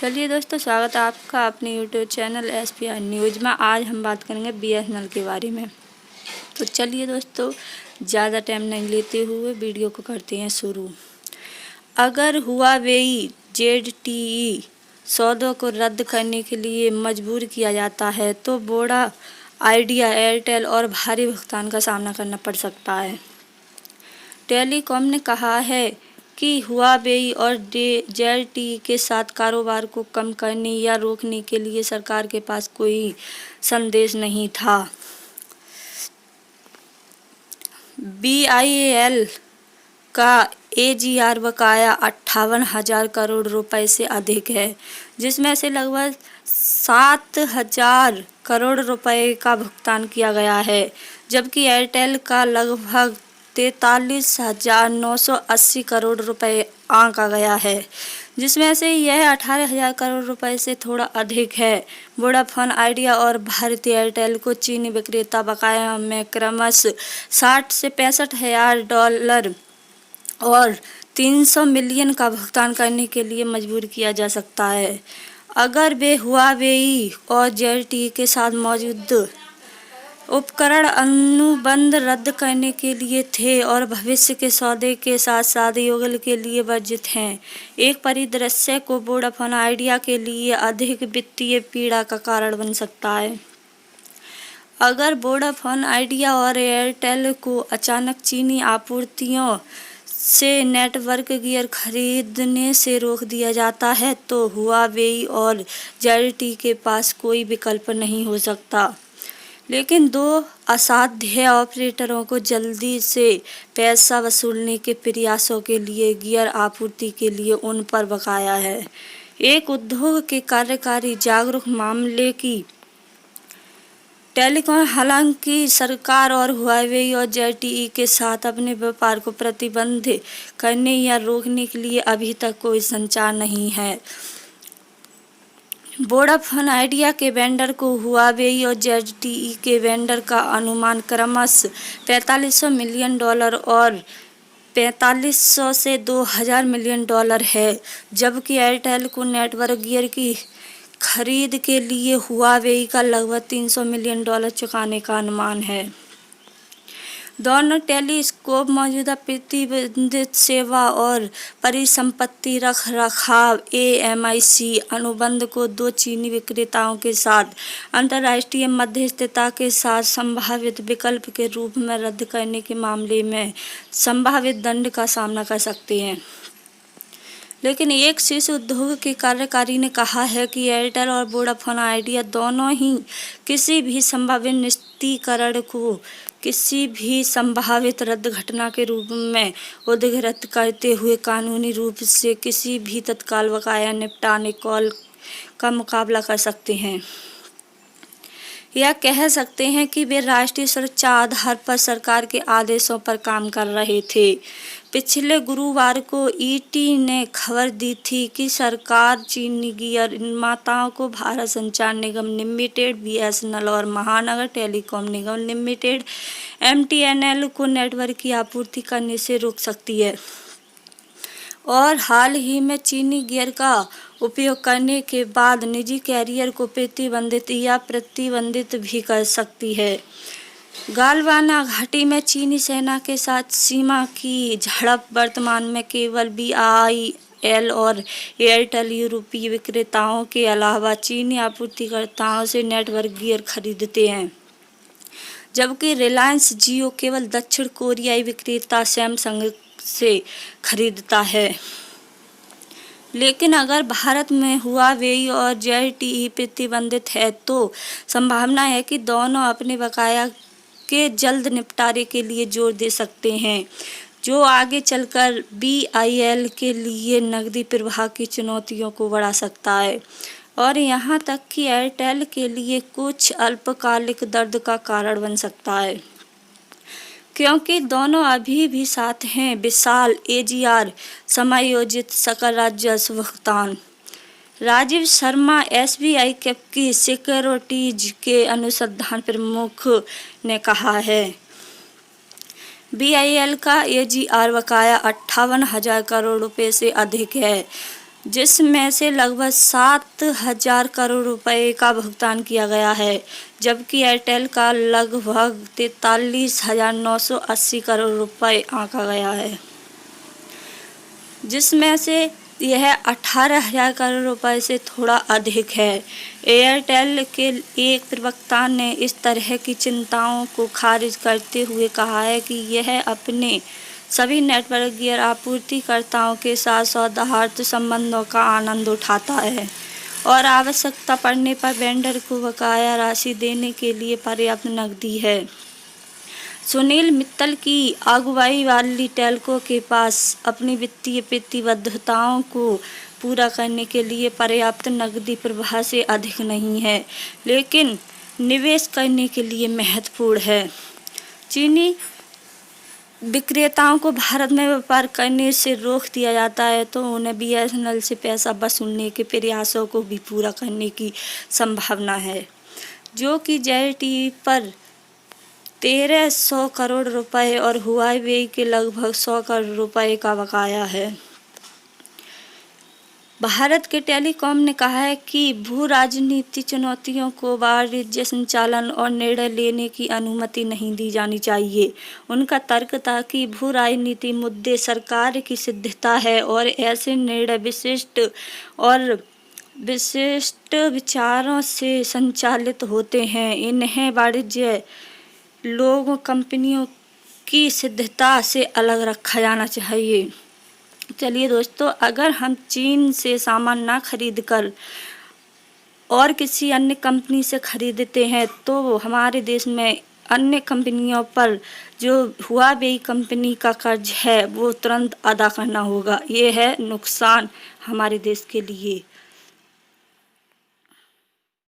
चलिए दोस्तों, स्वागत है आपका अपने यूट्यूब चैनल SPR न्यूज़ में। आज हम बात करेंगे BSNL के बारे में। तो चलिए दोस्तों, ज़्यादा टाइम नहीं लेते हुए वीडियो को करते हैं शुरू। अगर हुआवेई ZTE सौदों को रद्द करने के लिए मजबूर किया जाता है तो वोडा, आइडिया, एयरटेल और भारी भुगतान का सामना करना पड़ सकता है। टेलीकॉम ने कहा है कि हुआवेई और ZTE के साथ कारोबार को कम करने या रोकने के लिए सरकार के पास कोई संदेश नहीं था। BIAL का AGR बकाया 58,000 करोड़ रुपए से अधिक है, जिसमें से लगभग 7,000 करोड़ रुपए का भुगतान किया गया है, जबकि एयरटेल का लगभग 43,980 करोड़ रुपए आंका गया है, जिसमें से यह 18,000 करोड़ रुपए से थोड़ा अधिक है। वोडाफोन आइडिया और भारती एयरटेल को चीनी विक्रेता बकाया में क्रमशः 60 से 65,000 डॉलर और 300 मिलियन का भुगतान करने के लिए मजबूर किया जा सकता है। अगर वे हुआवेई और ZTE के साथ मौजूद उपकरण अनुबंध रद्द करने के लिए थे और भविष्य के सौदे के साथ सौदेबाजी के लिए वर्जित हैं, एक परिदृश्य को वोडाफोन आइडिया के लिए अधिक वित्तीय पीड़ा का कारण बन सकता है। अगर वोडाफोन आइडिया और एयरटेल को अचानक चीनी आपूर्तियों से नेटवर्क गियर खरीदने से रोक दिया जाता है तो हुआवेई और ZTE के पास कोई विकल्प नहीं हो सकता। लेकिन दो असाध्य ऑपरेटरों को जल्दी से पैसा वसूलने के प्रयासों के लिए गियर आपूर्ति के लिए उन पर बकाया है। एक उद्योग के कार्यकारी जागरूक मामले की टेलीकॉम हालांकि सरकार और हुआवेई और ZTE के साथ अपने व्यापार को प्रतिबंधित करने या रोकने के लिए अभी तक कोई संचार नहीं है। वोडाफोन आइडिया के वेंडर को हुआवेई और ZTE के वेंडर का अनुमान क्रमशः 4500 मिलियन डॉलर और 4500 से 2000 मिलियन डॉलर है, जबकि एयरटेल को नेटवर्क गियर की खरीद के लिए हुआवेई का लगभग 300 मिलियन डॉलर चुकाने का अनुमान है। दोनों टेलीस्कोप मौजूदा प्रतिबंधित सेवा और परिसंपत्ति रख रखाव AMIC अनुबंध को दो चीनी विक्रेताओं के साथ अंतर्राष्ट्रीय मध्यस्थता के साथ संभावित विकल्प के रूप में रद्द करने के मामले में संभावित दंड का सामना कर सकते हैं। लेकिन एक शीर्ष उद्योग के कार्यकारी ने कहा है कि एयरटेल और वोडाफोन आइडिया दोनों ही किसी भी संभावित निरस्तीकरण को किसी भी संभावित रद्द घटना के रूप में उद्धृत करते हुए कानूनी रूप से किसी भी तत्काल बकाया निपटाने कॉल का मुकाबला कर सकते हैं, या कह सकते हैं कि वे राष्ट्रीय सुरक्षा आधार पर सरकार के आदेशों पर काम कर रहे थे। पिछले गुरुवार को ET ने खबर दी थी कि सरकार चीनी गियर निर्माताओं को भारत संचार निगम लिमिटेड BSNL और महानगर टेलीकॉम निगम लिमिटेड MTNL को नेटवर्क की आपूर्ति करने से रोक सकती है और हाल ही में चीनी गियर का उपयोग करने के बाद निजी कैरियर को प्रतिबंधित या प्रतिबंधित भी कर सकती है। गालवाना घाटी में चीनी सेना के साथ सीमा की झड़प वर्तमान में केवल BIAL और एयरटेल यूरोपीय विक्रेताओं के अलावा चीनी आपूर्तिकर्ताओं से नेटवर्क गियर खरीदते हैं, जबकि रिलायंस जियो केवल दक्षिण कोरियाई विक्रेता सैमसंग से खरीदता है। लेकिन अगर भारत में हुआवेई और ZTE प्रतिबंधित है तो संभावना है कि दोनों अपने बकाया के जल्द निपटारे के लिए जोर दे सकते हैं, जो आगे चलकर BIAL के लिए नकदी प्रवाह की चुनौतियों को बढ़ा सकता है और यहाँ तक कि एयरटेल के लिए कुछ अल्पकालिक दर्द का कारण बन सकता है, क्योंकि दोनों अभी भी साथ हैं। विशाल AGR समायोजित सकल राजस्व भुगतान। राजीव शर्मा SBI की सिक्योरिटीज के अनुसंधान प्रमुख ने कहा है, BIAL का AGR बकाया 58,000 करोड़ रुपए से अधिक है, जिसमें से लगभग 7,000 करोड़ रुपए का भुगतान किया गया है, जबकि एयरटेल का लगभग 43,980 करोड़ रुपए आंका गया है, जिसमें से यह 18,000 करोड़ रुपए से थोड़ा अधिक है। एयरटेल के एक प्रवक्ता ने इस तरह की चिंताओं को खारिज करते हुए कहा है कि यह अपने सभी नेटवर्क गियर आपूर्तिकर्ताओं के साथ सौहार्द संबंधों का आनंद उठाता है और आवश्यकता पड़ने पर वेंडर को बकाया राशि देने के लिए पर्याप्त नकदी है। सुनील मित्तल की अगुवाई वाली टेलको के पास अपनी वित्तीय प्रतिबद्धताओं को पूरा करने के लिए पर्याप्त नकदी प्रवाह से अधिक नहीं है, लेकिन निवेश करने के लिए महत्वपूर्ण है। चीनी विक्रेताओं को भारत में व्यापार करने से रोक दिया जाता है तो उन्हें BSNL से पैसा वसूलने के प्रयासों को भी पूरा करने की संभावना है, जो कि ZTE पर 1,300 करोड़ रुपए और हुआवेई के लगभग 100 करोड़ रुपए का बकाया है। भारत के टेलीकॉम ने कहा है कि भू राजनीति चुनौतियों को वाणिज्य संचालन और निर्णय लेने की अनुमति नहीं दी जानी चाहिए। उनका तर्क था कि भू राजनीति मुद्दे सरकार की सिद्धता है और ऐसे निर्णय विशिष्ट विचारों से संचालित होते हैं। इन्हें वाणिज्य लोगों कंपनियों की सिद्धता से अलग रखा जाना चाहिए। चलिए दोस्तों, अगर हम चीन से सामान ना खरीद कर और किसी अन्य कंपनी से खरीदते हैं तो हमारे देश में अन्य कंपनियों पर जो हुआवेई कंपनी का कर्ज है वो तुरंत अदा करना होगा। ये है नुकसान हमारे देश के लिए।